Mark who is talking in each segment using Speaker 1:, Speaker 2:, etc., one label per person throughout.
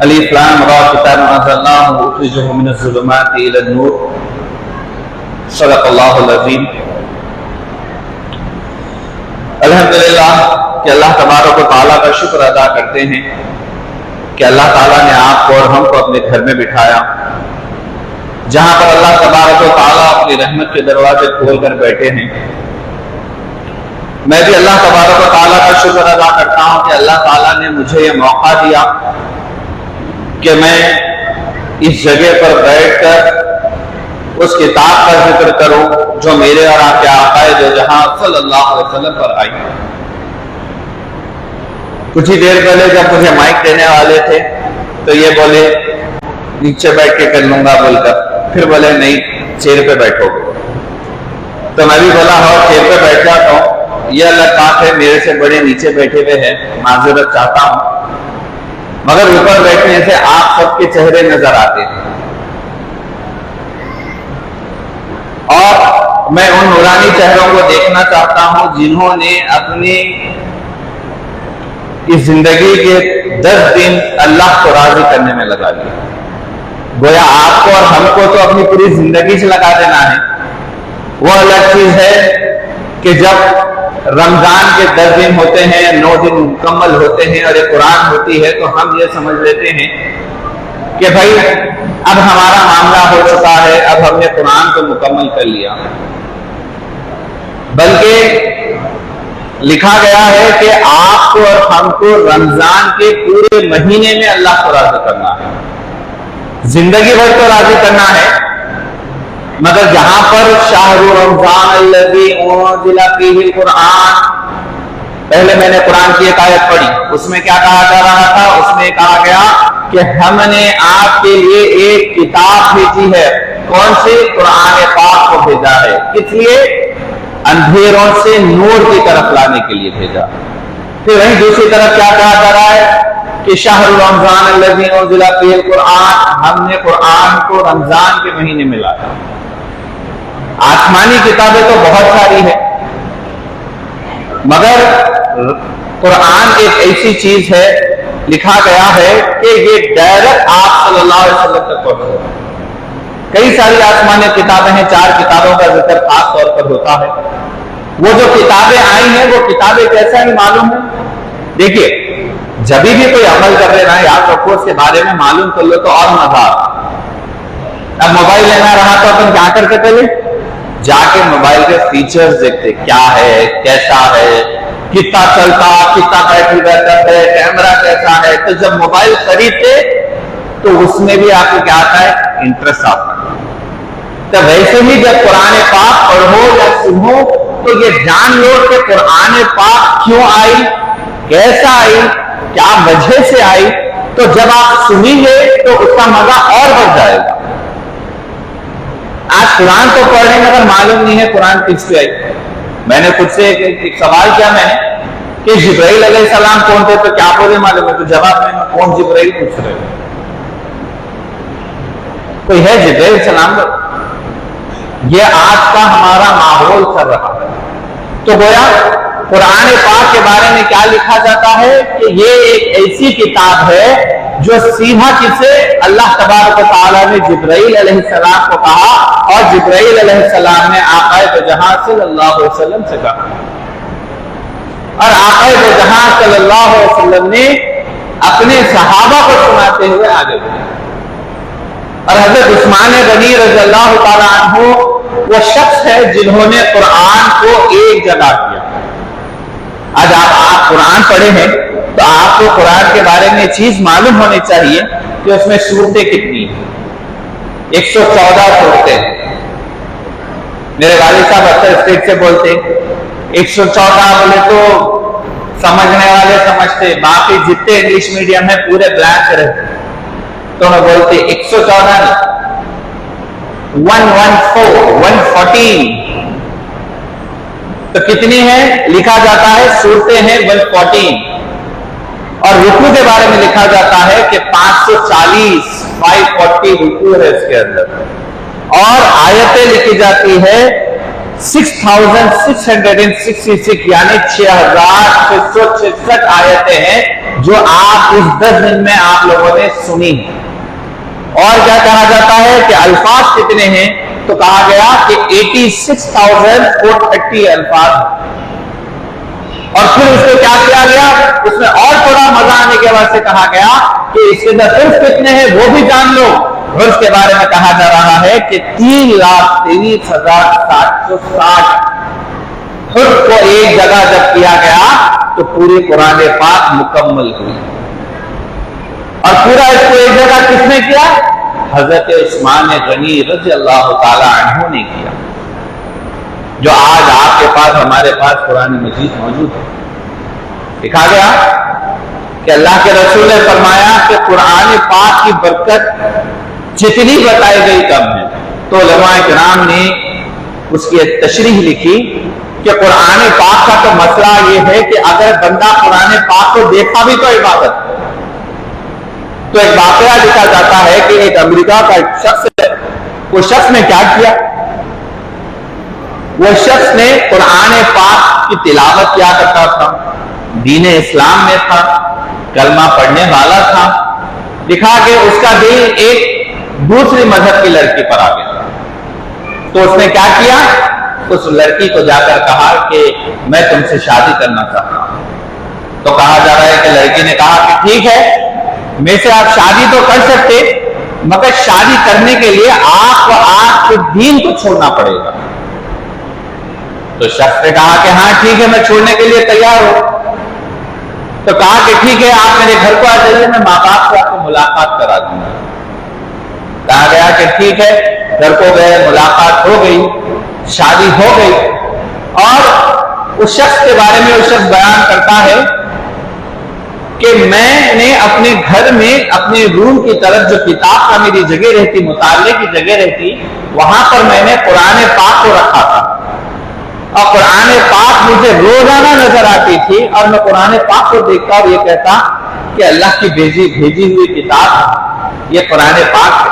Speaker 1: الف لام را کتاب انزلناه مخرج من الظلمات الى النور صدق اللہ العظیم۔ الحمدللہ کہ اللہ تبارک و تعالیٰ کا شکر ادا کرتے ہیں کہ اللہ تعالیٰ نے آپ کو اور ہم کو اپنے گھر میں بٹھایا، جہاں پر اللہ تبارک و تعالیٰ اپنی رحمت کے دروازے کھول کر بیٹھے ہیں۔ میں بھی اللہ تبارک و تعالیٰ کا شکر ادا کرتا ہوں کہ اللہ تعالیٰ نے مجھے یہ موقع دیا کہ میں اس جگہ پر بیٹھ کر اس کتاب کا ذکر کروں جو میرے اور آپ کے آقا دو جہاں صلی اللہ علیہ وسلم پر آئی۔ کچھ ہی دیر پہلے جب مجھے مائک دینے والے تھے تو یہ بولے نیچے بیٹھ کے کر لوں گا بول کر، پھر بولے نہیں چیئر پہ بیٹھو گے، تو میں بھی بولا ہاں چیئر پہ بیٹھ جاتا ہوں، یہ الگ بات ہے، میرے سے بڑے نیچے بیٹھے ہوئے ہیں، معذرت چاہتا ہوں، مگر اوپر بیٹھنے سے آپ سب کے چہرے نظر آتے ہیں اور میں ان نورانی چہروں کو دیکھنا چاہتا ہوں جنہوں نے اپنی اس زندگی کے 10 دن اللہ کو راضی کرنے میں لگا دیا۔ گویا آپ کو اور ہم کو تو اپنی پوری زندگی سے لگا دینا ہے۔ وہ الگ چیز ہے کہ جب رمضان کے 10 دن ہوتے ہیں، 9 دن مکمل ہوتے ہیں اور یہ قرآن ہوتی ہے تو ہم یہ سمجھ لیتے ہیں کہ بھائی اب ہمارا معاملہ ہو چکا ہے، اب ہم نے قرآن کو مکمل کر لیا، بلکہ لکھا گیا ہے کہ آپ کو اور ہم کو رمضان کے پورے مہینے میں اللہ کو راضی کرنا ہے، زندگی بھر تو راضی کرنا ہے، مگر جہاں پر شہر رمضان الذی انزل فیہ القرآن، پہلے میں نے قرآن کی ایک آیت پڑھی، اس میں کیا کہا جا رہا تھا؟ اس میں کہا گیا کہ ہم نے آپ کے لیے ایک کتاب بھیجی ہے۔ کون سی؟ قرآن پاک کو بھیجا ہے۔ کس لیے؟ اندھیروں سے نور کی طرف لانے کے لیے بھیجا۔ پھر وہیں دوسری طرف کیا کہا جا رہا ہے کہ شہر رمضان الذی انزل فیہ القرآن، ہم نے قرآن کو رمضان کے مہینے میں لایا۔ آسمانی کتابیں تو بہت ساری ہیں، مگر قرآن ایک ایسی چیز ہے، لکھا گیا ہے کہ یہ ڈائریکٹ آپ صلی اللہ علیہ وسلم تک پہنچا۔ کئی ساری آسمانی کتابیں ہیں، 4 کتابوں کا ذکر خاص طور پر ہوتا ہے۔ وہ جو کتابیں آئی ہیں وہ کتابیں کیسا ہی معلوم ہے؟ دیکھیے جب بھی کوئی عمل کر رہے نا یاد رکھو اس کے بارے میں معلوم کر لو تو اور مزہ آتا۔ اب موبائل لینا رہا تو اپن کیا کرتے؟ پہلے جا کے موبائل کے فیچرز دیکھتے، کیا ہے، کیسا ہے، کتنا چلتا، کتنا بیٹری بیک اپ ہے، کیمرہ کیسا ہے۔ تو جب موبائل خریدتے تو اس میں بھی آپ کو کیا آتا ہے؟ انٹرسٹ آتا ہے۔ تو ویسے ہی جب قرآن پاک پڑھو یا سنو تو یہ جان لو کہ قرآن پاک کیوں آئی، کیسا آئی، کیا وجہ سے آئی، تو جب آپ سنیں گے تو اس کا مزہ اور بڑھ جائے گا۔ آج قرآن تو پڑھ رہے ہیں مگر معلوم نہیں ہے قرآن کس پہ آئی۔ میں نے خود سے ایک سوال کیا میں نے کہ جبرائیل علیہ السلام کون تھے؟ تو کیا بولے معلوم ہے؟ تو جواب میں کون جبرائیل پوچھ رہے ہیں؟ کوئی ہے جبرائیل السلام؟ یہ آج کا ہمارا ماحول چل رہا ہے۔ تو گویا قرآن پاک کے بارے میں کیا لکھا جاتا ہے کہ یہ ایک ایسی کتاب ہے جو سیدھا کسے اللہ تبارک و تعالیٰ نے جبرائیل علیہ السلام کو کہا اور جبرائیل علیہ السلام نے آقا دو جہاں صلی اللہ علیہ وسلم سے کہا، اور آقا دو جہاں صلی اللہ علیہ وسلم نے اپنے صحابہ کو سناتے ہوئے آگے بڑھے۔ اور حضرت عثمان غنی رضی اللہ تعالیٰ عنہ وہ شخص ہے جنہوں نے قرآن کو ایک جگہ کیا۔ آج آپ قرآن پڑھے ہیں تو آپ کو قرآن کے بارے میں چیز معلوم ہونی چاہیے کہ اس میں سورتیں کتنی ہیں۔ 114 سورتیں۔ میرے والد صاحب اکثر اسٹیج سے بولتے 114 بولے تو سمجھنے والے سمجھتے، باقی جتنے انگلش میڈیم ہیں پورے بلینک رہتے، تو میں بولتے 114 114 تو کتنی ہے؟ لکھا جاتا ہے سورتیں ہیں 114، اور رکوع کے بارے میں لکھا جاتا ہے کہ 540 رکوع ہے اس کے اندر، اور آیتیں لکھی جاتی ہے 6666 یعنی 6666 آیتیں ہیں جو آپ اس 10 دن میں آپ لوگوں نے سنی. اور کیا کہا جاتا ہے کہ الفاظ کتنے ہیں؟ تو کہا گیا کہ 86,430 الفاظ. اور پھر اس کو کیا کیا گیا؟ اس میں اور تھوڑا مزہ آنے کے بعد سے کہا گیا کہ اس کے اندر حرف کتنے ہیں وہ بھی جان لو. حرف کے بارے میں کہا جا رہا ہے کہ 3,23,760 حرف کو ایک جگہ جب کیا گیا تو پوری قرآن پاک مکمل ہوئی. اور پورا اس کو ایک جگہ کس نے کیا؟ حضرت عثمان غنی رضی اللہ تعالی عنہ نے کیا. جو آج آپ کے پاس ہمارے پاس قرآن مجید موجود ہے. لکھا گیا کہ اللہ کے رسول نے فرمایا کہ قرآن پاک کی برکت جتنی بتائی گئی کم ہے. تو علماء کرام نے اس کی ایک تشریح لکھی کہ قرآن پاک کا تو مسئلہ یہ ہے کہ اگر بندہ قرآن پاک کو دیکھا بھی تو عبادت. تو ایک واقعہ لکھا جاتا ہے کہ ایک امریکہ کا ایک شخص ہے. وہ شخص نے کیا کیا؟ وہ شخص نے قرآن پاک کی تلاوت کیا کرتا تھا، دین اسلام میں تھا، کلمہ پڑھنے والا تھا. لکھا کہ اس کا دل ایک دوسری مذہب کی لڑکی پر آ گیا. تو اس نے کیا کیا؟ اس لڑکی کو جا کر کہا کہ میں تم سے شادی کرنا چاہتا ہوں. تو کہا جا رہا ہے کہ لڑکی نے کہا کہ ٹھیک ہے، میں سے آپ شادی تو کر سکتے، مگر شادی کرنے کے لیے آپ کو آپ کے دین کو چھوڑنا پڑے گا. تو شخص نے کہا کہ ہاں ٹھیک ہے، میں چھوڑنے کے لیے تیار ہوں. تو کہا کہ ٹھیک ہے، آپ میرے گھر کو آ جائیے، میں ماں باپ سے آپ کو ملاقات کرا دوں گا. کہا گیا کہ ٹھیک ہے، گھر کو گئے، ملاقات ہو گئی، شادی ہو گئی. اور اس شخص کے بارے میں اس شخص بیان کرتا ہے کہ میں نے اپنے گھر میں اپنے روم کی طرف جو کتاب کا میری جگہ رہتی، مطالعے کی جگہ رہتی، وہاں پر میں نے قرآن پاک کو رکھا تھا. اور قرآن پاک مجھے روزانہ نظر آتی تھی اور میں قرآن پاک کو دیکھتا اور یہ کہتا کہ اللہ کی بھیجی ہوئی کتاب یہ قرآن پاک ہے.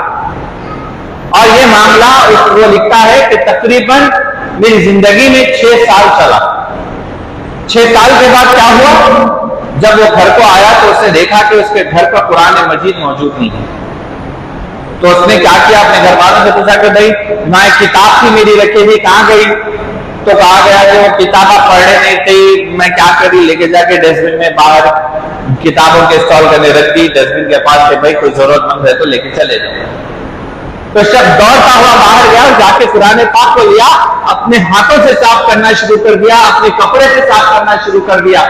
Speaker 1: اور یہ معاملہ وہ لکھتا ہے کہ تقریباً میری زندگی میں 6 سال چلا. 6 سال کے بعد کیا ہوا؟ جب وہ گھر کو آیا تو اس نے دیکھا کہ اس کے گھر پر قرآن مجید موجود نہیں ہے. تو اس نے کیا کیا؟ اپنے گھر والوں سے پوچھا کہ بھائی وہاں ایک کتاب تھی میری رکھی ہوئی، کہاں گئی؟ تو کہا گیا کہ وہ کتابیں پڑھنے نہیں تھی. میں کیا کری؟ لے کے جا کے ڈسٹ بن میں باہر کتابوں کے اسٹال کرنے رکھ دی. ڈسٹ بن کے پاس کہ بھائی کوئی ضرورت مند ہے تو لے کے چلے جاؤ. تو شخص دوڑتا ہوا باہر گیا اور جا کے قرآن پاک کو لیا، اپنے ہاتھوں سے صاف کرنا شروع کر دیا، اپنے کپڑے سے صاف کرنا شروع کر دیا.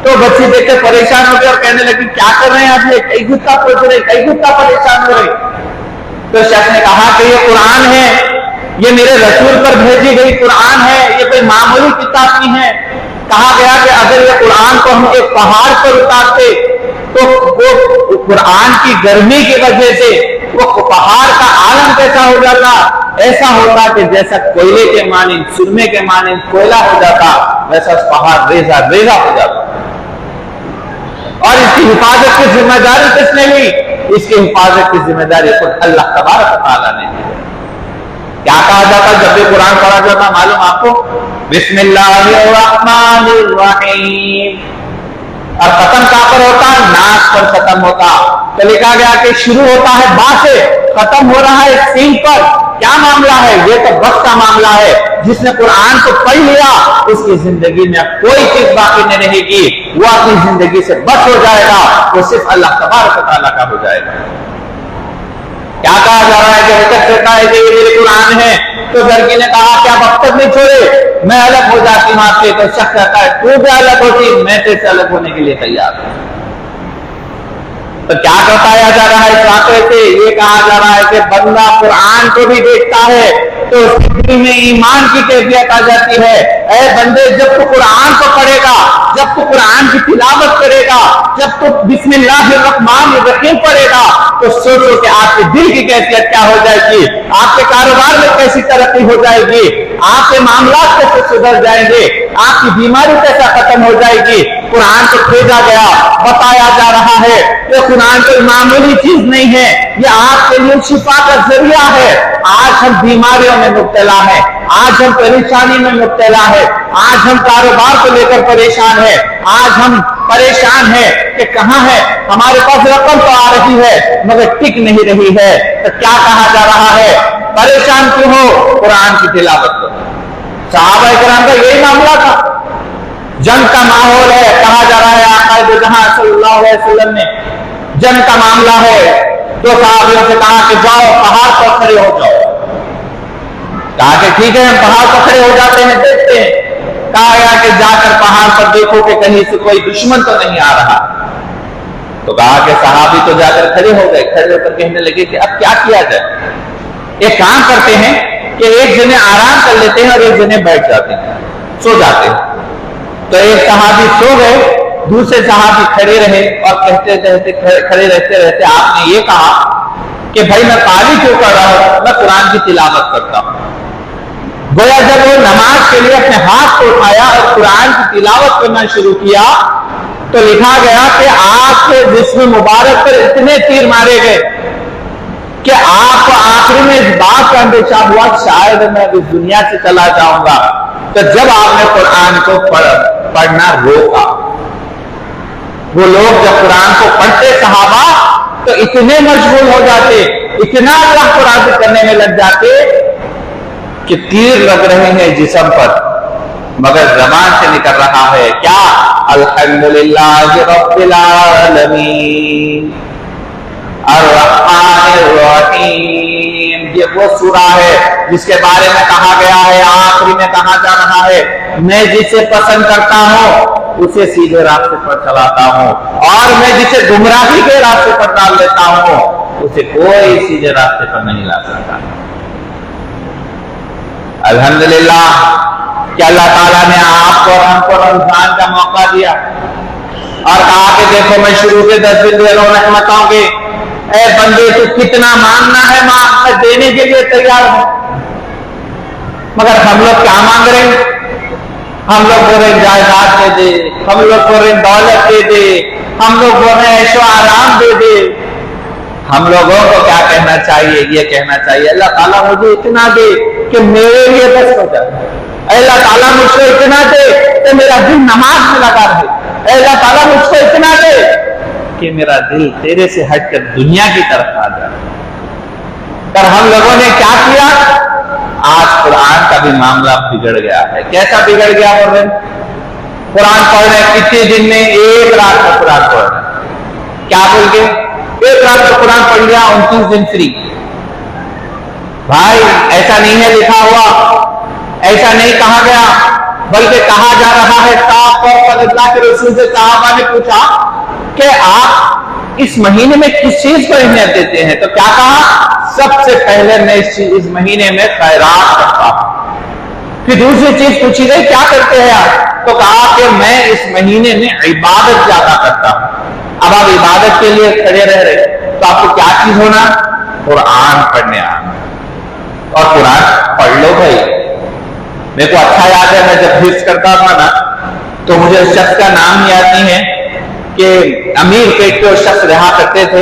Speaker 1: تو بچی دیکھ کے پریشان ہو گئی اور کہنے لگی کیا کر رہے ہیں آپ؟ یہ کئی گتا پوچھ رہے، کئی گتا پریشان ہو رہے. تو شخص نے کہا کہ یہ قرآن ہے، یہ میرے رسول پر بھیجی گئی قرآن ہے، یہ کوئی معمولی کتاب نہیں ہے. کہا گیا کہ اگر یہ قرآن کو ہم ایک پہاڑ پر اتارتے تو وہ قرآن کی گرمی کی وجہ سے وہ پہاڑ کا عالم کیسا ہو جاتا؟ ایسا ہوتا کہ جیسا کوئلے کے مانند، سرمے کے مانند کوئلہ ہو جاتا، ویسا پہاڑ ریزہ ریزہ ہو جاتا. اور اس کی حفاظت کی ذمہ داری کس نے لی؟ اس کی حفاظت کی ذمہ داری خود اللہ تبارک و تعالیٰ نے لی. کیا کہا جاتا جب بھی قرآن پڑھا جاتا معلوم آپ کو؟ بسم اللہ الرحمن الرحیم. اور ختم کہاں پر ہوتا؟ ناس پر ختم ہوتا. تو لکھا گیا کہ شروع ہوتا ہے با سے، ختم ہو رہا ہے سین پر. کیا معاملہ ہے؟ یہ تو بس کا معاملہ ہے. جس نے قرآن کو پڑھ لیا اس کی زندگی میں کوئی چیز باقی نہیں رہے گی، وہ اپنی زندگی سے بس ہو جائے گا، وہ صرف اللہ تبارک و تعالیٰ کا ہو جائے گا. کیا کہا جا رہا ہے کہ وقت کہتا ہے کہ یہ میرے قرآن ہے. تو لڑکی نے کہا کہ آپ اب تک نہیں چھوڑے، میں الگ ہو جاتی ہوں آپ سے. تو شخص کہتا ہے تو بھی الگ ہوتی، میں تیرے سے الگ ہونے کے لیے تیار ہوں. تو کیا بتایا جا رہا ہے اس واقعے سے؟ یہ کہا جا رہا ہے کہ بندہ قرآن کو بھی دیکھتا ہے تو اس کے دل میں ایمان کی کیفیت آ جاتی ہے. اے بندے، جب تو قرآن کو پڑھے گا، جب تو قرآن کی تلاوت کرے گا، جب تو بسم اللہ الرحمن الرحیم پڑھے گا تو سوچو کہ آپ کے دل کی کیفیت کیا ہو جائے گی، آپ کے کاروبار میں کیسی ترقی ہو جائے گی، آپ کے معاملات کیسے سدھر جائیں گے، آپ کی بیماری کیسا ختم ہو جائے گی. قرآن کو بھیجا گیا، بتایا جا رہا ہے کہ قرآن کوئی معمولی چیز نہیں ہے، یہ آپ کے لیے شفا کا ذریعہ ہے. آج ہم بیماریوں میں مبتلا ہیں، آج ہم پریشانی میں مبتلا ہے، آج ہم کاروبار کو لے کر پریشان ہے، آج ہم پریشان ہیں کہ کہاں ہے، ہمارے پاس رقم تو آ رہی ہے مگر ٹک نہیں رہی ہے، تو کیا کہا جا رہا ہے؟ پریشان کیوں ہو؟ قرآن کی تلاوت کرو۔ صحابہ کرام کا یہی معاملہ تھا، جنگ کا ماحول ہے، کہا جا رہا ہے آقا دو جہاں صلی اللہ علیہ وسلم نے جنگ کا معاملہ ہے، تو صحابیوں سے کہا کہ جاؤ پہاڑ پر کھڑے ہو جاؤ۔ کہا کہ ٹھیک ہے، ہم پہاڑ پر کھڑے ہو جاتے ہیں، دیکھتے ہیں۔ کہا گیا کہ جا کر پہاڑ پر دیکھو کہ کہیں سے کوئی دشمن تو نہیں آ رہا۔ تو کہا کہ صحابی تو جا کر کھڑے ہو گئے، کھڑے ہو کر کہنے لگے کہ اب کیا کیا جائے؟ ایک کام کرتے ہیں کہ ایک جنے آرام کر لیتے ہیں اور ایک جنے بیٹھ جاتے ہیں، سو جاتے ہیں۔ تو ایک صحابی سو گئے، دوسرے صحابی کھڑے رہے، اور کھڑے رہتے آپ نے یہ کہا کہ بھائی میں قالی کیوں کر رہا ہوں؟ میں قرآن کی تلاوت کرتا ہوں۔ گویا جب وہ نماز کے لیے اپنے ہاتھ کو اٹھایا اور قرآن کی تلاوت کرنا شروع کیا تو لکھا گیا کہ آپ کے جسم مبارک پر اتنے تیر مارے گئے کہ آپ کو آخری میں اس بات کا اندیشہ ہوا شاید میں اس دنیا سے چلا جاؤں گا۔ تو جب آپ نے قرآن کو پڑھنا روکا، وہ لوگ جب قرآن کو پڑھتے صحابہ تو اتنے مشغول ہو جاتے، اتنا اللہ کو راضی کرنے میں لگ جاتے کہ تیر لگ رہے ہیں جسم پر مگر زبان سے نکل رہا ہے کیا؟ الحمدللہ رب العالمین الرحمن الرحیم۔ یہ وہ سورہ ہے جس کے بارے میں کہا گیا ہے، آخری میں کہا جا رہا ہے میں جسے پسند کرتا ہوں اسے سیدھے راستے پر چلاتا ہوں، اور میں جسے گمراہی کے راستے پر ڈال لیتا ہوں اسے کوئی سیدھے راستے پر نہیں لا سکتا۔ الحمدللہ کہ اللہ تعالیٰ نے آپ کو اور ہم کو رمضان کا موقع دیا اور کہا کہ دیکھو میں شروع کے 10 دن دے رہا ہوں رحمتوں کے، اے بندے تو کتنا مانگنا ہے میں دینے کے لیے تیار ہوں۔ مگر ہم لوگ کیا مانگ رہے ہیں؟ ہم لوگ بول رہے ہیں جائیداد دے دے، ہم لوگ بول رہے ہیں دولت دے دے، ہم لوگ بول رہے ہیں عیش و آرام دے دے۔ ہم لوگوں کو کیا کہنا چاہیے؟ یہ کہنا چاہیے اللہ تعالیٰ مجھے اتنا دے کہ میرے لیے بس ہو جائے، اللہ تعالیٰ مجھ کو اتنا دے کہ میرا دل نماز میں لگا رہے، اللہ تعالیٰ مجھ کو اتنا دے کہ میرا دل تیرے سے ہٹ کر دنیا کی طرف آ جائے۔ پر ہم لوگوں نے کیا کیا؟ آج قرآن کا بھی معاملہ بگڑ گیا ہے۔ کیسا بگڑ گیا؟ بول رہے قرآن پڑھ رہے ہیں کتنے دن میں؟ ایک رات کا قرآن پڑھ رہے ہیں، کیا بول کے ایک رات کا قرآن پڑھ لیا 29 دن فری۔ بھائی ایسا نہیں ہے لکھا ہوا، ایسا نہیں کہا گیا، بلکہ کہا جا رہا ہے صاف طور پر اللہ کے رسول سے صحابہ نے پوچھا کہ آپ اس مہینے میں کس چیز کو اہمیت دیتے ہیں؟ تو کیا کہا؟ سب سے پہلے میں اس مہینے میں خیرات کرتا ہوں۔ پھر دوسری چیز پوچھی گئی کیا کرتے ہیں آپ؟ تو کہا کہ میں اس مہینے میں عبادت زیادہ کرتا ہوں۔ اب آپ عبادت کے لیے کھڑے رہ رہے تو آپ کو کیا چیز ہونا؟ قرآن پڑھنے آنا، اور قرآن پڑھ لو بھائی۔ میرے کو اچھا یاد ہے میں جب حفظ کرتا تھا نا تو مجھے اس شخص کا نام یاد نہیں ہے کہ امیر پیٹ پہ اس شخص رہا کرتے تھے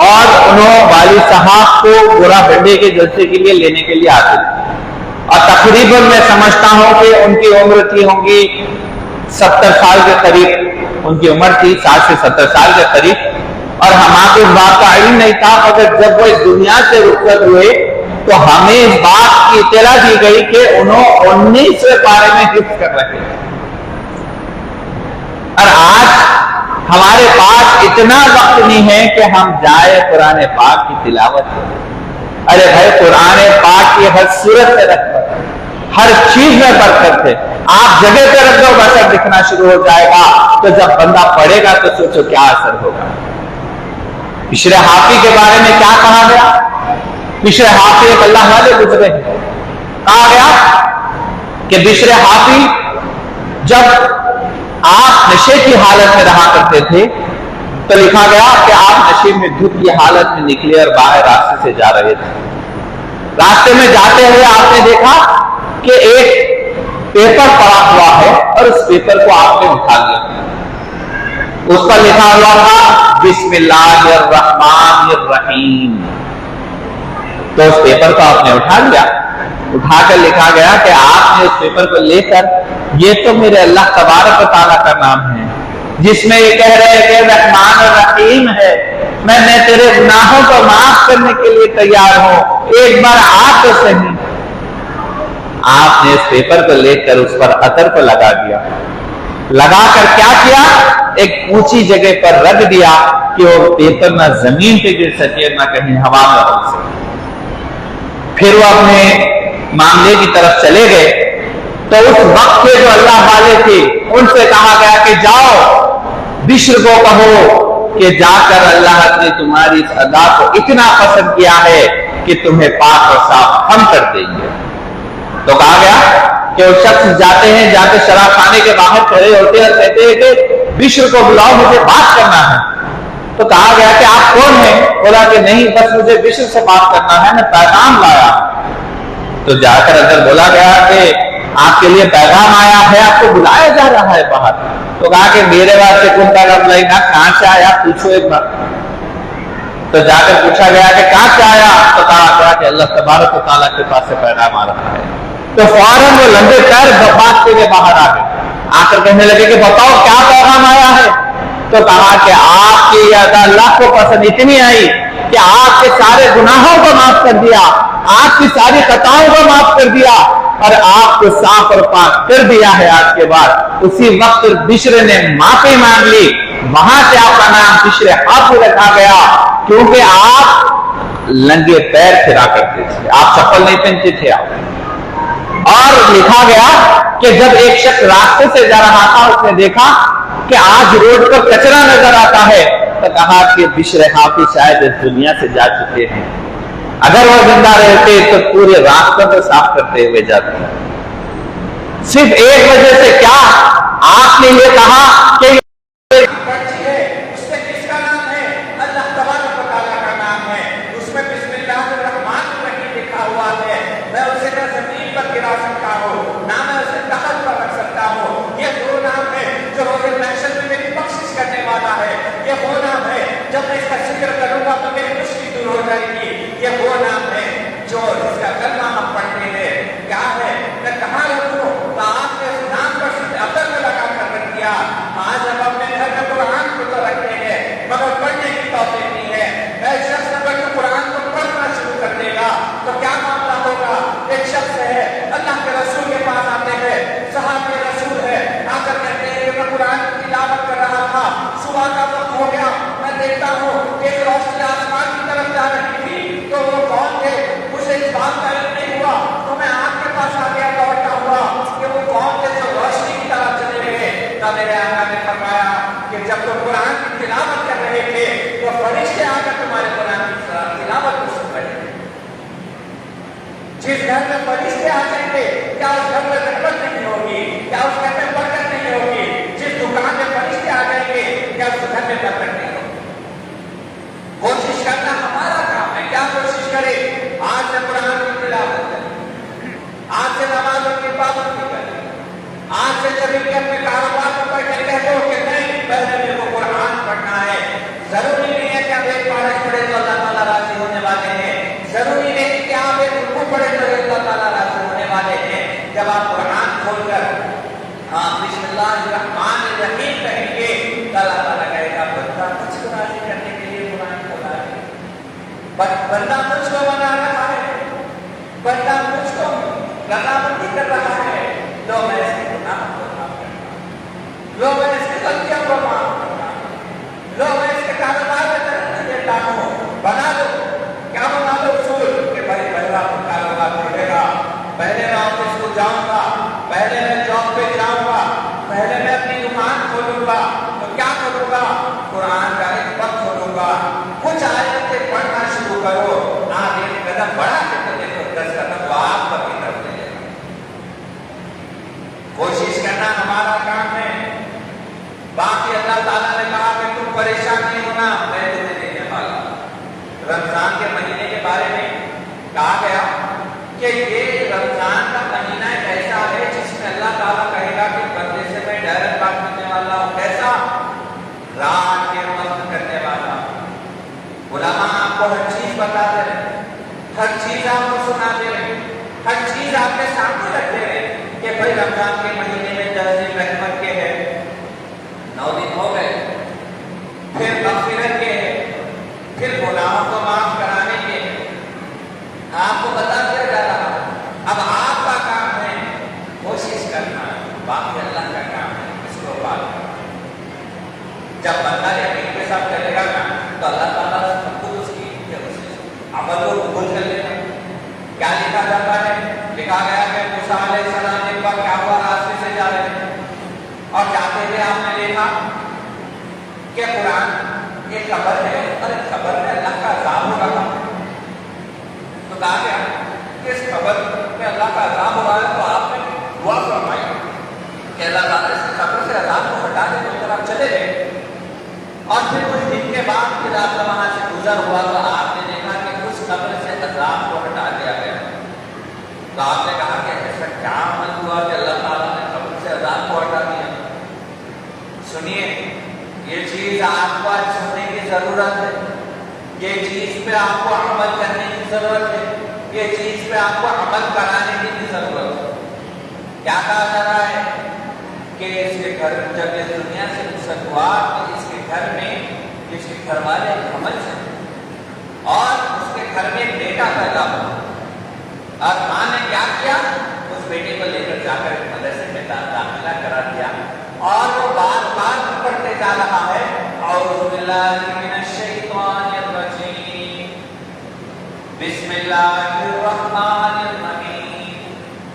Speaker 1: اور انہوں والد صاحب کو گورا بنڈے کے جلسے کے لیے لینے کے لیے آتے تھے، اور تقریباً میں سمجھتا ہوں کہ ان کی عمر تھی ہوں گی 70 سال کے قریب، ان کی عمر تھی 60 سے 70 سال کے قریب، اور ہمارے اس بات کا علم نہیں تھا، مگر جب وہ اس دنیا سے رخصت ہوئے تو ہمیں اس بات کی اطلاع دی گئی کہ انہوں 19 پارے میں حفظ کر رکھے، اور آج ہمارے پاس اتنا وقت نہیں ہے کہ ہم جائے قرآن پاک کی تلاوت کریں۔ ارے بھائی قرآن پاک کی ہر صورت میں برکت، ہر چیز میں برکت ہے، آپ جگہ پہ رکھ دو بشر دکھنا شروع ہو جائے گا، تو جب بندہ پڑھے گا تو سوچو کیا اثر ہوگا۔ بشر حافی کے بارے میں کیا کہا گیا؟ بشر حافی ایک اللہ والے گزرے ہیں، کہا گیا کہ بشر حافی جب آپ نشے کی حالت میں رہا کرتے تھے تو لکھا گیا کہ آپ نشے میں دھوپ کی حالت میں نکلے اور باہر راستے سے جا رہے تھے۔ راستے میں جاتے ہوئے آپ نے دیکھا کہ ایک پیپر پڑا ہوا ہے اور اس پیپر کو آپ نے اٹھا لیا، اس پر لکھا ہوا تھا بسم اللہ الرحمن الرحیم۔ تو اس پیپر کو آپ نے اٹھا لیا، اٹھا کر لکھا گیا کہ آپ نے اس پیپر کو لے کر یہ تو میرے اللہ تبارک و تعالیٰ کا نام ہے جس میں یہ کہہ رہے کہ رحمان الرحیم ہے، میں تیرے گناہوں کو معاف کرنے کے لیے تیار ہوں، ایک بار آ تو صحیح۔ آپ نے اس پیپر کو لے کر اس پر عطر کو لگا دیا، لگا کر کیا کیا، ایک اونچی جگہ پر رکھ دیا کہ وہ پیپر نہ زمین پہ گر سکے نہ کہیں ہوا میں اڑ سکے۔ پھر وہ اپنے معاملے کی طرف چلے گئے تو اس وقت کے جو اللہ والے تھے ان سے کہا گیا کہ جاؤ بشر کو کہو کہ جا کر اللہ نے تمہاری اس ادا کو اتنا پسند کیا ہے کہ تمہیں پاک اور صاف ہم کر دیں گے۔ تو کہا گیا کہ وہ شخص جاتے ہیں، جا کے شراب خانے کے باہر کھڑے ہوتے ہیں اور کہتے ہیں کہ بشر کو بلاؤ، مجھے بات کرنا ہے۔ تو کہا گیا کہ آپ کون ہیں؟ بولا کہ نہیں، بس مجھے بشر سے بات کرنا ہے، میں پیغام لایا۔ تو جا کر اگر بولا گیا کہ آپ کے لیے پیغام آیا ہے، آپ کو بلایا جا رہا ہے باہر۔ تو کہا کہ میرے واسطے کون پیغام لائی نا، کہاں سے آیا پوچھو ایک بار۔ تو جا کر پوچھا گیا کہ کہاں سے آیا؟ تو کہا گیا کہ اللہ تبارک و تعالیٰ کے پاس سے پیغام آ رہا ہے۔ تو فوراً وہ لمبے پیر بات کے لیے باہر آ گئے، آ کر کہنے لگے کہ بتاؤ کیا پیغام آیا ہے؟ تو کہا کہ آپ کی ادا اللہ کو پسند اتنی آئی کہ آپ کے سارے گناہوں کو معاف کر دیا، آپ کی ساری خطاؤں کو معاف کر دیا اور آپ کو صاف اور پاک کر دیا ہے آج کے بعد۔ اسی وقت بشر نے معافی مانگ لی، وہاں سے آپ کا نام بشر حافظ رکھا گیا کیونکہ آپ لنگے پیر پھرا کرتے تھے، آپ چپل نہیں پہنتے تھے آپ۔ اور لکھا گیا کہ جب ایک شخص راستے سے جا رہا تھا، اس نے دیکھا کہ آج روڈ پر کچرا نظر آتا ہے، تو کہا کہ بشر حافظ شاید اس دنیا سے جا چکے ہیں، اگر وہ زندہ رہتے تو پورے راستوں کو صاف کرتے ہوئے جاتے ہیں۔ صرف ایک وجہ سے کیا آپ نے یہ کہا کہ
Speaker 2: جس گھر میں فرشتے آ جائیں گے کیا اس گھر میں رحمت نہیں ہوگی؟ کیا اس گھر میں برکت نہیں ہوگی؟ جس دکان میں فرشتے آ جائیں گے کیا اس گھر میں برکت نہیں ہوگی؟ کوشش کرنا ہمارا کام ہے، کیا کوشش کرے؟ آج سے قرآن کی تلاوت کریں، آج سے نمازوں کی پابندی کریں، آج سے جب بھی اپنے کاروبار کو پڑھ کے کہتے ہو کہ نہیں پہلے میرے کو قرآن پڑھنا ہے۔ ضروری نہیں ہے کہ آپ ایک پارش پڑھے تو اللہ تعالیٰ راضی ہونے والے ہیں، ضروری نہیں کہ آپ ایک رکوع پڑھے تو اللہ تعالیٰ راضی ہونے والے ہیں۔ جب آپ قرآن کھول کر بسم اللہ الرحمن الرحیم کہیں گے تو اللہ تعالیٰ کہے گا بندہ مجھ کو راضی کرنے کے لیے قرآن کھولا ہے، بندہ مجھ کو بنا رہا ہے، بندہ مجھ کو رضامندی کر رہا ہے، لو میں اس کے گناہ کو معاف کرتا ہوں، لو میں اس کی غلطیوں کو معاف کرتا ہوں، لو میں اس کے کاروبار میں ترقی دیتا ہوں۔ بنا دو، کیا بنا دو اصول کہ بھائی پہلا کاروبار کھولے گا، پہلے میں آفس کو جاؤں گا، پہلے میں جاب پہ جاؤں گا، پہلے میں اپنی دکان کھولوں گا، تو کیا کروں گا؟ قرآن کا ایک وقت کھولوں گا، کچھ آیتیں پڑھنا شروع کرو، آج ایک قدم بڑھا کے تو دیکھو 10 قدم وہ آپ پر کی طرف لے جائے گا۔ کوشش کرنا ہمارا کام ہے۔ باقی اللہ تعالیٰ نے کہا کہ تم پریشان نہیں ہونا، میں تمہیں دینے والا ہوں۔ رمضان کے مہینے کے بارے میں کہا گیا کہ یہ رمضان کا مہینہ ایک ایسا ہے جس میں اللہ تعالیٰ کہے گا کہ بندے سے میں ڈائریکٹ بات کرنے والا ہوں۔ کیسا؟ رات کے وقت کرنے والا۔ علماء آپ کو ہر چیز بتا دے رہے ہیں، ہر چیز آپ کو سنا دے رہے ہیں، ہر چیز رمضان کے مہینے میں 10 دن رحمت کے ہیں، 9 دن ہو گئے، پھر مغفرت کے ہیں، پھر گناہوں کو معاف کرانے کے ہیں، آپ کو بتا دیا جا رہا ہے۔ اب آپ کا کام ہے کوشش کرنا، باقی اللہ کا کام ہے اس کو پالنا۔ جب بندہ یقین کے ساتھ چلے گا نا تو اللہ تعالیٰ خود اس کی عمل کو قبول کر لے گا۔ کیا لکھا جاتا ہے؟ لکھا گیا کہ موسیٰ علیہ السلام ایک بار کیا ہوا، راستے سے جا رہے تھے اور جاتے ہوئے آپ نے دیکھا کہ قرآن ایک خبر ہے اور اس خبر میں اللہ کا عذاب ہو رہا تھا۔ تو کہا گیا کہ اس خبر میں اللہ کا عذاب ہو رہا ہے، تو آپ نے دعا فرمائی کہ اللہ تعالیٰ اس خبر سے عذاب کو ہٹا دے، تو آپ چلے گئے۔ اور پھر کچھ دن کے بعد پھر آپ کا وہاں سے گزر ہوا تو آپ نے دیکھا کہ اس خبر سے عذاب کو ہٹا دیا گیا۔ تو آپ نے کہا کہ ایسا کیا عمل ہوا کہ اللہ تعالیٰ نے خبر سے عذاب کو ہٹا دیا؟ سنیے، یہ چیز آپ کو آج سننے کی ضرورت ہے، یہ چیز پہ آپ کو عمل کرنے کی ضرورت ہے، یہ چیز پہ آپ کو عمل کرانے کی بھی ضرورت ہے۔ کیا کہا جا رہا ہے کہ اس کے گھر جب اس دنیا سے رخصت ہوا تو اس کے گھر میں اس کے گھر والے عمل سے اور اس کے گھر میں بیٹا پیدا ہوا، اور ماں نے کیا کیا؟ اس بیٹے کو لے کر جا کر مدرسے میں داخلہ کرا دیا، اور وہ بار بار پڑھتے جا رہا ہے اعوذ باللہ من الشیطان الرجیم بسم اللہ الرحمن الرحیم۔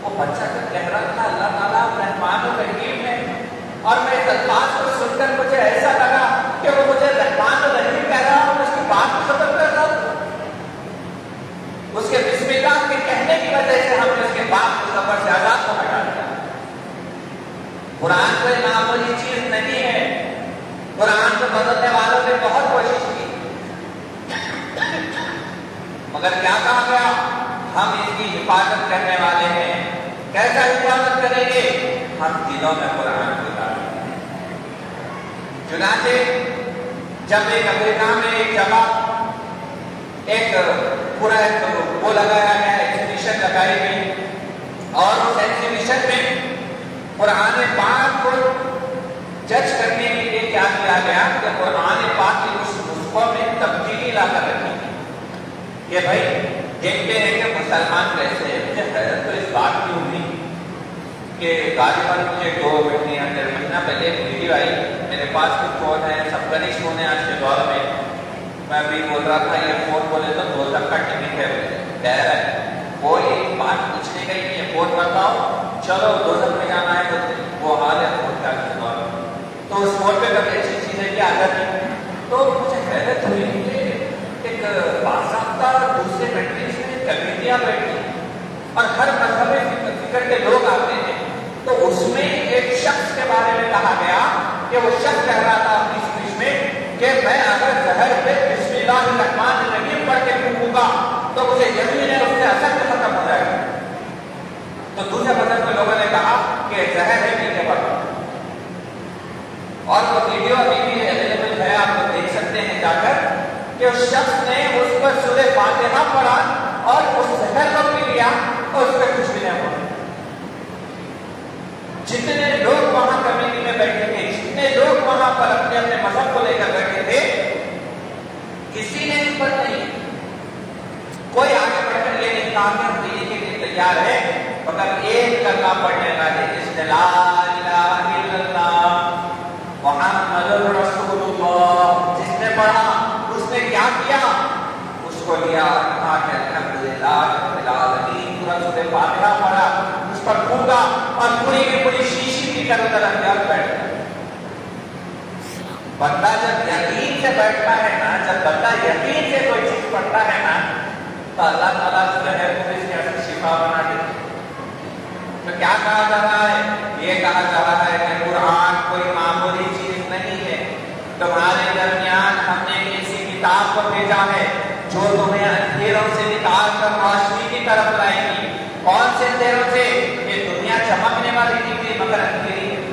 Speaker 2: وہ بچہ تو کہہ رہا تھا اللہ تعالیٰ رحمان الرحیم ہے، اور میں اس الفاظ کو سن کر مجھے ایسا لگا کہ وہ مجھے رحمان الرحیم کہہ رہا اور اس کی بات کو ختم کر رہا۔ اس کے بسم اللہ کے کہنے کی وجہ سے ہم نے اس کے بعد کو خبر سے آزاد کو ہٹا دیا۔ قرآن کوئی معمولی چیز نہیں ہے، قرآن کو بدلنے والوں نے بہت کوشش کی، مگر کیا کہا گیا؟ ہم اس کی حفاظت کرنے والے ہیں۔ کیسا حفاظت کریں گے؟ ہم دلوں میں قرآن کو ڈالیں گے۔ چنانچہ جب ایک امریکہ میں ایک جگہ ایک پورا وہ لگایا گیا، ایگزیبیشن لگائی گئی، اور اس ایگزیبیشن میں قرآن پاک کو جج کرنے کے لیے کیا کیا گیا کہ قرآن پاک کی اس نسخوں میں تبدیلی لا کر رکھی تھی کہ بھائی دیکھتے ہیں کہ مسلمان کیسے ہیں۔ مجھے حیرت تو اس بات کی ہوئی کہ غالباً مجھے 2 مہینے یا 1.5 مہینہ پہلے ایک ویڈیو آئی، میرے پاس کچھ فون ہے، سب کنیکٹ فون ہے آج کے دور میں، میں بھی بول رہا تھا یہ فون بولے تو 2 تک کا ٹکٹ ہے، خیر ہے کوئی بات پوچھنے گئی کہ یہ فون بتاؤ، چلو 2 تک میں جانا ہے تو وہ حال ہے فون کا کے دور میں، تو اس فون پہ کبھی اچھی چیزیں کیا کرتی۔ تو مجھے حیرت ہوئی کہ ایک باضابطہ دوسرے کنٹریز میں کمیٹیاں بیٹھی اور ہر مذہبی فکر کے لوگ آتے ہیں، تو اس میں ایک شخص کے بارے میں کہا گیا کہ وہ شخص کہہ رہا تھا اپنی اسپیچ میں کہ میں اگر زہر پہ بسم اللہ الرحمن الرحیم پڑھ کے پھونکوں گا تو مجھے یقین ہے اس سے اثر ختم ہو جائے گا۔ تو دوسرے مذہب کے لوگوں نے کہا کہ زہر ہے پینے پر، اور وہ ویڈیو ابھی بھی اویلیبل ہے، آپ کو دیکھ سکتے ہیں جا کر کہ اس شخص نے اس پر سورہ فاتحہ پڑھا اور اس زہر کو پی لیا اور اس پہ کچھ بھی نہیں ہوا۔ جتنے لوگ وہاں کمیٹی میں بیٹھے تھے، جتنے لوگ وہاں پر اپنے اپنے مذہب کو لے کر بیٹھے تھے، کسی نے اس پر نہیں، کوئی آگے بڑھ کر یہ نہیں کہا کہ ہم دینے کے لیے تیار ہے، مگر ایک کلمہ پڑھنے والے جس نے لا الہ الا اللہ محمد رسول اللہ جس نے پڑھا، اس نے کیا کیا؟ اس کو لیا، کہا کہ الحمدللہ رب العالمین، پورا سورہ فاتحہ پڑھا، اس پر پھونکا اور پوری کی پوری شیشی کی طرح بیٹھ گیا۔ بندہ جب یقین سے بیٹھتا ہے نا، جب بندہ یقین سے کوئی چیز پڑھتا ہے نا، تو اللہ تعالیٰ زہر کو اس کے اندر شفا بنا دیتا ہے۔ تو کیا کہا جا رہا ہے؟ یہ کہا جا رہا ہے کہ قرآن کوئی معمولی چیز نہیں ہے، تمہارے درمیان ہم نے ایسی کتاب کو بھیجا ہے جو تمہیں اندھیروں سے نکال کر روشنی کی طرف لائے گی۔ کون سے اندھیروں سے؟ یہ دنیا چمکنے والی نہیں تھی مگر اندھیری ہے۔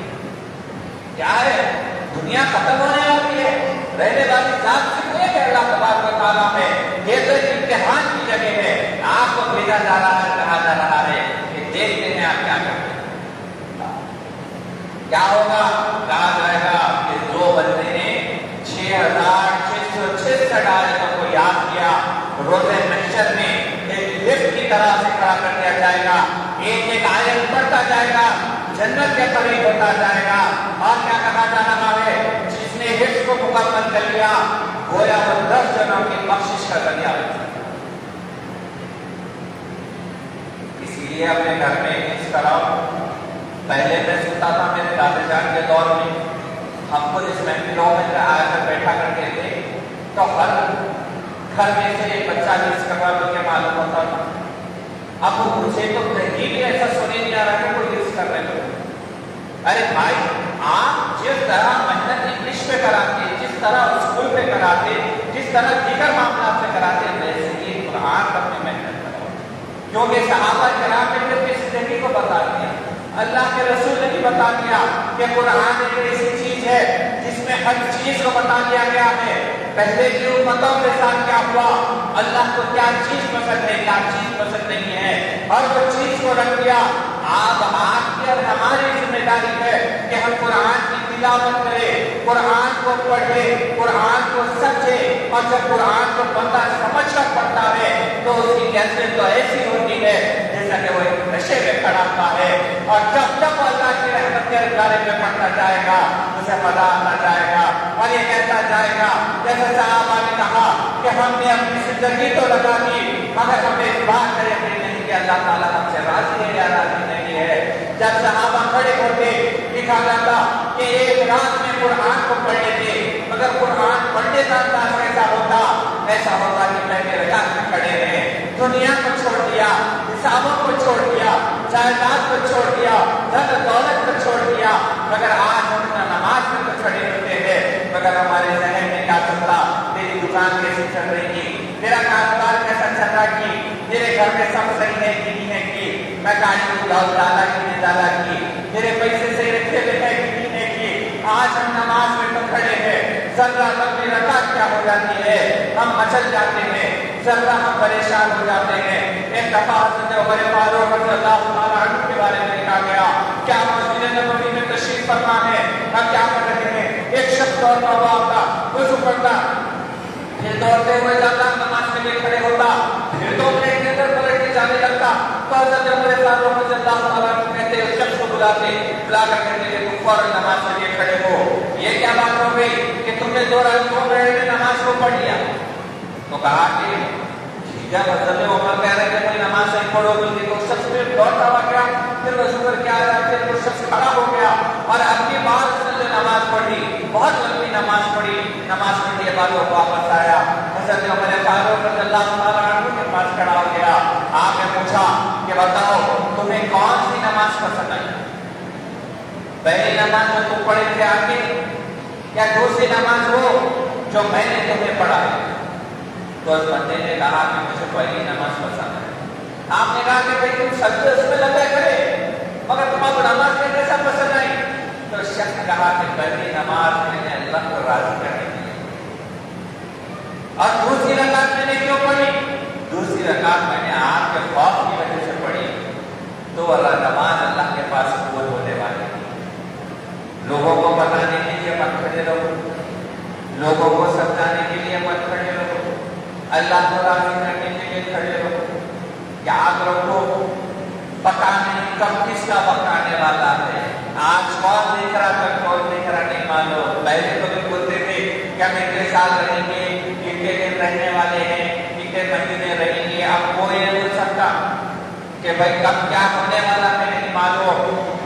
Speaker 2: کیا ہے؟ دنیا ختم ہونے والی ہے، رہنے والی ذات صرف ایک ہے، اللہ تبارک و تعالیٰ ہے۔ یہ تو ایک امتحان کی جگہ ہے، آپ کو بھیجا جا رہا ہے، کہا جا رہا ہے کہ دیکھتے ہیں آپ کیا کرتے ہیں۔ کیا ہوگا؟ کہا جائے گا کہ جو بندے نے 6666 آیتوں کو یاد کیا، روز محشر میں ایک لفٹ کی طرح سے کھڑا کر دیا جائے گا، ایک ایک آیت پڑھتا جائے گا، جنت کے قریب ہوتا جائے گا۔ اور کیا کہا جا رہا ہے؟ جس نے حفظ کو مکمل کر لیا گویا وہ 10 جنوں کی بخشش کا ذریعہ بن سکتا۔ اسی لیے اپنے گھر میں اس طرح پہلے میں سنتا تھا میرے دادا جان کے دور میں، ہم کو اس محفلوں میں آیا کر بیٹھا کرتے تھے تو ہر گھر میں سے ایک بچہ جس کا مجھے معلوم ہوتا تھا۔ اب مجھے تو کہیں بھی ایسا سنے نہیں آ رہا کہ کوئی یوز کر رہے لوگ۔ ارے بھائی، آپ جس طرح محنت انگلش پہ کراتے، جس طرح اسکول پہ کراتے، جس طرح دیگر معاملات پہ کراتے، ویسے ہی قرآن پر اپنی محنت کرو، کیونکہ صحابہ کرام نے پھر اس زندگی کو بتا دیا، اللہ کے رسول نے بھی بتا دیا کہ قرآن ایک ایسی چیز ہے جس میں ہر چیز کو بتا دیا گیا ہے۔ پہلے کی امتوں کے ساتھ کیا ہوا، اللہ کو کیا چیز پسند ہے، کیا چیز پسند نہیں ہے، اور وہ چیز کو رکھ دیا۔ آپ کی اور ہماری ذمہ داری ہے کہ ہم قرآن کی تلاوت کریں، قرآن کو پڑھیں، قرآن کو سمجھیں، اور جب قرآن کو بندہ سمجھ کر پڑھتا ہے تو اس کی کیفیت تو ایسی ہوتی ہے جیسا کہ وہ ایک نشے میں کھڑا ہوتا ہے، اور جب جب وہ اللہ کی رحمت کے بارے میں پڑھتا جائے گا اسے مزہ آتا جائے گا، اور یہ کہتا جائے گا جیسے صحابہ نے کہا کہ ہم نے اپنی زندگی تو لگا دی مگر ہمیں اس بات کا یقین نہیں کہ اللہ تعالیٰ ہم سے راضی ہے یا راضی نہیں ہے۔ جب صحابہ کھڑے ہوتے لکھا جاتا کہ ایک رات میں قرآن کو پڑھتے تھے، مگر قرآن پڑھنے کا انداز کیسا ہوتا؟ ایسا ہوتا کہ پہلے رکعت میں کھڑے ہیں، دنیا کو چھوڑ دیا، حسابوں کو چھوڑ دیا، جائیداد کو چھوڑ دیا، دھن دولت کو چھوڑ دیا، مگر آج ہم نماز میں تو کھڑے ہوتے ہیں، مگر ہمارے ذہن میں کیا چلتا؟ میری دکان کیسی چل رہی ہے، میرا کاروبار کیسا چل رہا ہے، میرے گھر میں سب صحیح ہے کہ نہیں ہے، کہ میں گاڑی کو ڈالا کی نہیں ڈالا کی، میرے پیسے صحیح رکھے ہوئے ہیں کہ نہیں ہے، کہ آج ہم نماز میں تو کھڑے ہیں، ذرا لمبی رکعت کیا ہو جاتی ہے، ہم مچل جاتے ہیں، ذرا ہم پریشان ہو جاتے ہیں۔ ایک دفعہ حضرت عمر فاروق رضی اللہ تعالیٰ عنہ کے بارے میں لکھا گیا، کیا مسجد نبوی میں تشریف فرما ہے، ہم کیا کر رہے ہیں؟ ایک شخص دوڑتا ہوا آتا، وضو کرتا، پھر دوڑتے ہوئے جاتا، نماز کے لیے کھڑے ہوتا، پھر 2 منٹ کے اندر پلٹ کے جانے لگتا، تو حضرت عمر فاروق رضی اللہ تعالیٰ عنہ کہتے اس شخص کو بلا کر کہتے کہ تم فوراً نماز کے لیے کھڑے ہو، یہ کیا بات ہو گئی کہ تم نے 2 منٹ میں نماز کو پڑھ لیا؟ تو کہا کہ جب حضرت عمر کہہ رہے کہ نماز نہیں پڑھو گی تو شخص پھر دوڑتا ہوا گیا، پھر وضو کر کے آیا، پھر وہ شخص کھڑا ہو گیا اور اپنی بات اس نے نماز پڑھی، بہت لمبی نماز پڑھی، نماز پڑھنے کے بعد وہ واپس آیا، حضرت عمر فاروق رضی اللہ تعالیٰ عنہ کے پاس کھڑا ہو گیا، آپ نے پوچھا کہ بتاؤ تمہیں کون سی نماز پسند آئی؟ پہلی نماز جو تم پڑھے تھے آگے، یا دوسری نماز وہ جو میں نے تمہیں پڑھا ہے؟ تو اس بندے نے کہا کہ مجھے پہلی نماز پسند ہے۔ آپ نے کہا کہ بھائی تم سجدے اس میں لگا کرے مگر تم اب نماز میں کیسا پسند آئی؟ تو شخص نے کہا کہ پہلی نماز میں نے اللہ کو راضی کرنے کے لیے، اور دوسری رکعت میں نے کیوں پڑھی؟ دوسری رکعت میں نے آپ کے خوف کی وجہ سے پڑھی، تو اللہ نماز اللہ کے پاس قبول ہونے والی ہے۔ لوگوں کو بتانے کے لیے مت کھڑے رہو، لوگوں کو سمجھانے کے لیے مت کھڑے رہو، اللہ کو راضی کرنے کے لیے کھڑے رہو۔ یاد رکھو پتا نہیں کب کس کا وقت آنے والا ہے، آج کون دیکھ رہا تھا کون دیکھ رہا نہیں معلوم۔ پہلے تو بھی بولتے تھے کہ ہم اتنے سال رہیں گے، اتنے دن رہنے والے ہیں، اتنے مہینے رہیں گے، اب کوئی نہیں بول سکتا کہ بھائی کب کیا ہونے والا ہے نہیں معلوم۔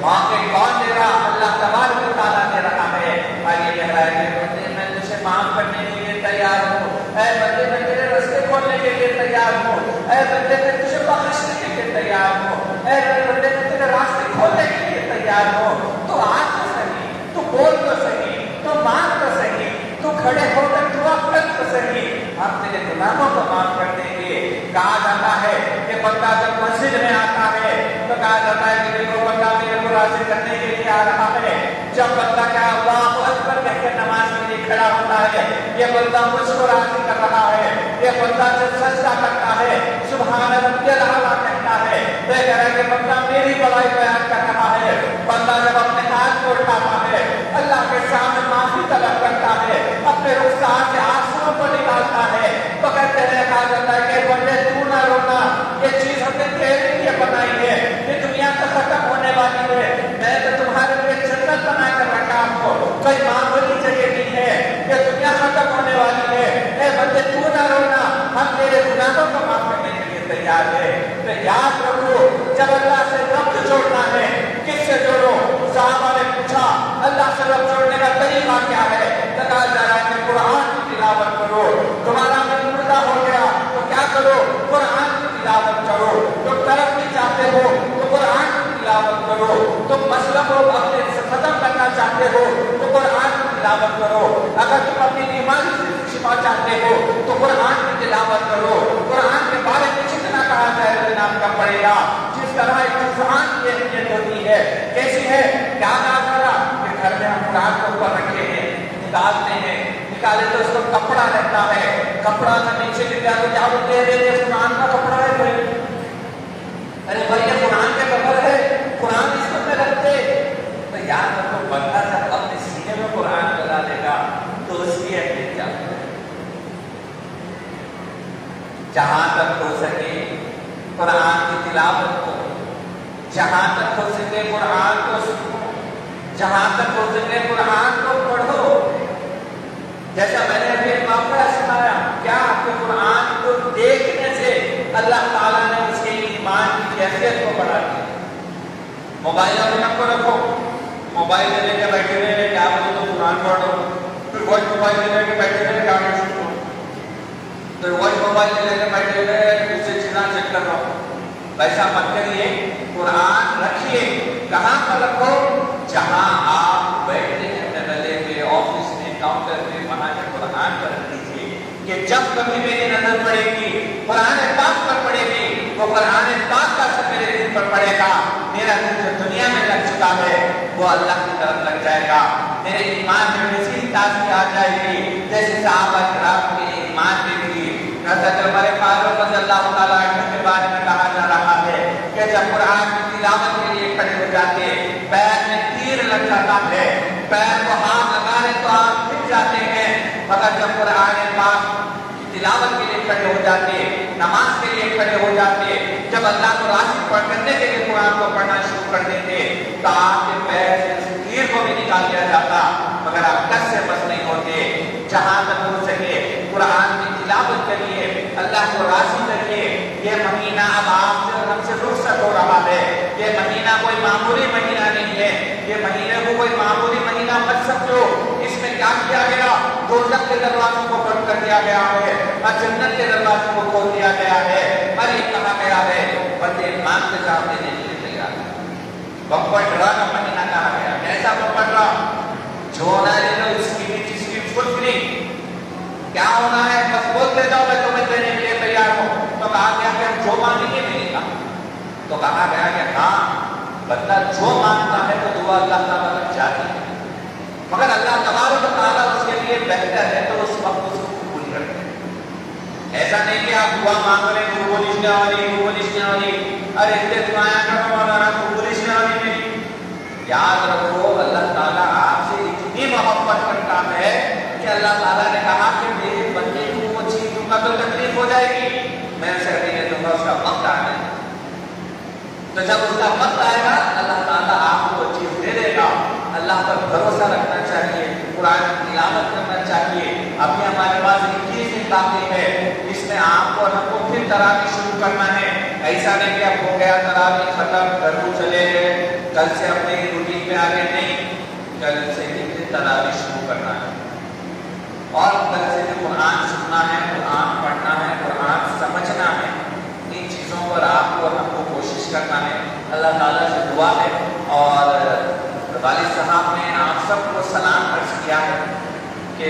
Speaker 2: وہاں پہ کون دے رہا؟ اللہ تبارک و تعالیٰ دے رہا ہے، اور یہ کہہ رہا ہے کہ بندے میں تجھے معاف کرنے کے لیے تیار ہوں، اے بندے میں تیرے راستے کھولنے کے لیے تیار ہوں، اے بندے میں تجھے بخشنے کے لیے تیار ہوں، اے بندے میں تیرے راستے کھولنے کے لیے تیار ہوں۔ تو آج تو صحیح، تو بول تو صحیح، تو مان تو صحیح، تو کھڑے ہو کر دعا کر تو صحیح، ہم تیرے گناہوں کو معاف کر دیں گے۔ کہا جاتا ہے کہ بندہ جب مسجد میں آتا ہے تو کہا جاتا ہے کہ دیکھو بندہ میرے کو راضی کرنے کے لیے آ رہا ہے۔ جب بندہ کیا اللہ اکبر کہہ کے نماز کے لیے کھڑا ہوتا ہے، یہ بندہ مجھ کو راضی کر رہا ہے۔ یہ بندہ جب سجدہ کرتا ہے سبحان ربی الاعلیٰ کہتا ہے، یہ کہہ رہا ہے کہ بندہ میری بڑائی بیان کر رہا ہے۔ بندہ جب اپنے ہاتھ کو اٹھاتا ہے. تو یاد رکھو جب اللہ سے ربط جوڑنا ہے کس سے جوڑو؟ صحابہ نے پوچھا اللہ سے ربط جوڑنے کا طریقہ کیا ہے؟ بتایا جا رہا ہے کہ قرآن کی تلاوت کرو. تمہارا دل مردہ ہو گیا تو کیا کرو؟ قرآن کی تلاوت کرو. تم ترقی چاہتے ہو تو قرآن کی تلاوت کرو. تم مسلک کو اپنے سے ختم کرنا چاہتے ہو تو قرآن کی تلاوت کرو. اگر تم اپنی بیماری سے شفا چاہتے ہو تو قرآن کی تلاوت کرو. قرآن کے بارے میں جتنا کہا جائے اتنا آپ کا پڑے گا. جس طرح ایک انسان کی اہمیت ہوتی ہے کیسی ہے؟ کیا کرا کہ گھر میں ہم قرآن کو اوپر رکھے ہیں, نکالتے ہیں, نکالے تو اس کو کپڑا رہتا ہے, کپڑا سے نیچے گر گیا تو کیا بولتے ہیں یہ قرآن کا کپڑا ہے بھائی. ارے بھائی یہ قرآن کے کپڑ ہے, قرآن اس میں رکھتے. تو یاد رکھو بندہ جب اپنے سینے میں قرآن لگا دے گا تو اس کی اہمیت کیا ہے. جہاں تک ہو سکے قرآن کی تلاوت کو, جہاں تک ہو سکے قرآن کو سنو, جہاں تک ہو سکے قرآن کو پڑھو. جیسا میں نے ابھی ایک واقعہ سنایا, کیا کہ قرآن کو دیکھنے سے اللہ تعالیٰ نے اس کے ایمان کی کیفیت کو بڑھا دیا. موبائل اپنے کو رکھو, موبائل لے کے بیٹھے رہے کیا بولو تو قرآن پڑھو, پھر وہی موبائل لے کے بیٹھے رہے کیا سنو, پھر وہی موبائل لے کے بیٹھے رہے دوسری چیزیں چیک کر رہا ہوں. ویسا مت کریے, قرآن رکھیے. کہاں پر رکھو؟ جہاں آپ بیٹھتے ہیں ڈلے پہ, آفس میں, کاؤنٹر پہ, وہاں کے قرآن پر رکھ دیجیے کہ جب کبھی میری نظر پڑے گی قرآن پاک پر پڑے گی, وہ قرآن پاک کا اثر میرے دل پر پڑے گا. میرا دل جو دنیا میں لگ چکا ہے وہ اللہ کی طرف لگ جائے گا. میرے ایمان میں ویسی تازگی آ جائے گی جیسے صحابہ کرام کے ایمان میں تھی. حضرت عمر فاروق رضی اللہ تعالیٰ عنہ کے بارے میں کہا جا رہا ہے کہ جب قرآن کی تلاوت کے لیے کھڑے ہو جاتے پیر میں تیر لگ جاتا ہے, پیر کو ہاتھ لگانے تو آپ پھٹ جاتے ہیں, مگر جب قرآن پاک کی تلاوت کے لیے کھڑے ہو جاتے, نماز کے لیے کھڑے ہو جاتے, جب اللہ کو راضی کرنے کے لیے قرآن کو پڑھنا شروع کر دیتے تو آپ کے پیر سے اس تیر کو بھی نکال دیا جاتا, مگر آپ کس سے بس نہیں ہوتے. جہاں تک ہو سکے قرآن کی تلاوت کریے, اللہ کو راضی کریے. یہ مہینہ اب آپ سے اور ہم سے رخصت ہو رہا ہے. یہ مہینہ کوئی معمولی مہینہ نہیں ہے, یہ مہینے کو کوئی معمولی مہینہ مت سمجھو. اس میں کیا کیا گیا؟ دوزخ کے دروازوں کو بند کر دیا گیا ہے اور جنت کے دروازوں کو کھول دیا گیا ہے. اور یہ کہا گیا ہے بندے ایمان کے سامنے دینے کے لیے تیار ہے. بمپر ڈرا کا مہینہ کہا گیا. کیسا بمپر ڈرا؟ جو ہونا ہے لے لو, اس کی بھی جس کی فل فری. کیا ہونا ہے بس بولتے جاؤ میں تمہیں دینے کے لیے تیار ہوں. تو کہا گیا کہ ہم جو مانگیں گے ملے گا. تو کہا گیا کہ ہاں بندہ جو مانگتا ہے تو دعا اللہ تعالیٰ تک جاتی ہے, مگر اللہ تبارک و تعالیٰ اس کے لیے بہتر ہے تو اس وقت اس کو قبول کرتے ہیں. ایسا نہیں کہ آپ دعا مانگ رہے ہیں قبول لکھنے والی ارے اتنے دعائیں کرو مولانا قبول لکھنے والی نہیں. یاد رکھو اللہ تعالیٰ آپ سے اتنی محبت کرتا ہے کہ اللہ تعالیٰ نے کہا کہ میرے بندے کو وہ چیز دوں گا تو تکلیف ہو جائے گی, میں اسے دینے دوں گا, اس کا وقت آ جائے. تو جب اس کا وقت آئے گا اللہ تعالیٰ آپ کو وہ چیز دے دے گا. اللہ پر بھروسہ رکھنا چاہیے, قرآن کی تلاوت کرنا چاہیے. ابھی ہمارے پاس 21 دن باقی ہے, اس میں آپ کو ہم کو پھر تراویح شروع کرنا ہے. ایسا نہیں کہ اب ہو گیا تراویح ختم گھر کو چلے گئے, کل سے اپنے روٹین میں آگے نہیں, کل سے پھر تراویح شروع کرنا ہے اور کل سے قرآن سننا ہے, قرآن پڑھنا ہے, قرآن سمجھنا ہے. ان چیزوں پر آپ کو ہم کو کوشش کرنا ہے. اللہ تعالیٰ سے دعا ہے. اور والد صاحب نے آپ سب کو سلام عرض کیا ہے کہ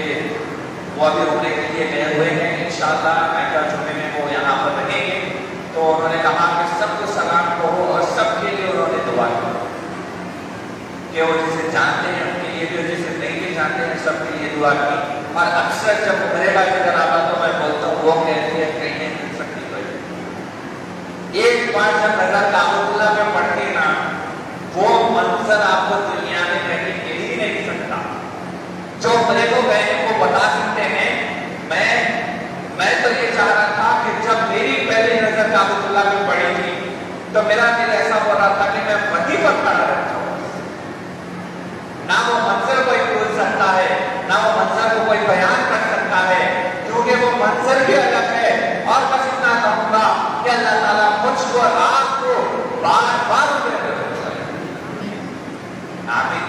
Speaker 2: وہ ابھی عمرے کے لیے گئے ہوئے ہیں, انشاءاللہ مکہ جمعے میں وہ یہاں پر رہیں گے. تو انہوں نے کہا کہ سب کو سلام کہو اور سب کے لیے انہوں نے دعا کی کہ وہ جسے جانتے ہیں ان کے لیے بھی, جسے نہیں بھی جانتے ہیں سب کے لیے دعا کی. اور اکثر جب عمرے کا ذکر آتا تو میں بولتا ہوں وہ کہتی ہے کہیں نہیں مل سکتی. ایک بار جب نظر کعبۃ اللہ میں پڑھتے نا وہ منظر آپ کو دنیا میں کہیں مل ہی نہیں سکتا. جو عمرے کو گئے ہیں وہ بتا سکتے ہیں. میں تو یہ چاہ رہا تھا کہ جب میری پہلی نظر کعبۃ اللہ میں پڑی تھی تو میرا دل ایسا ہو رہا تھا کہ میں وہیں پر کھڑا رہتا ہوں. نہ وہ منظر کوئی بھول سکتا ہے, نہ وہ منظر کو کوئی بیان کر سکتا ہے, کیونکہ وہ منظر بھی الگ ہے. اور بس اتنا کہوں گا کہ اللہ تعالیٰ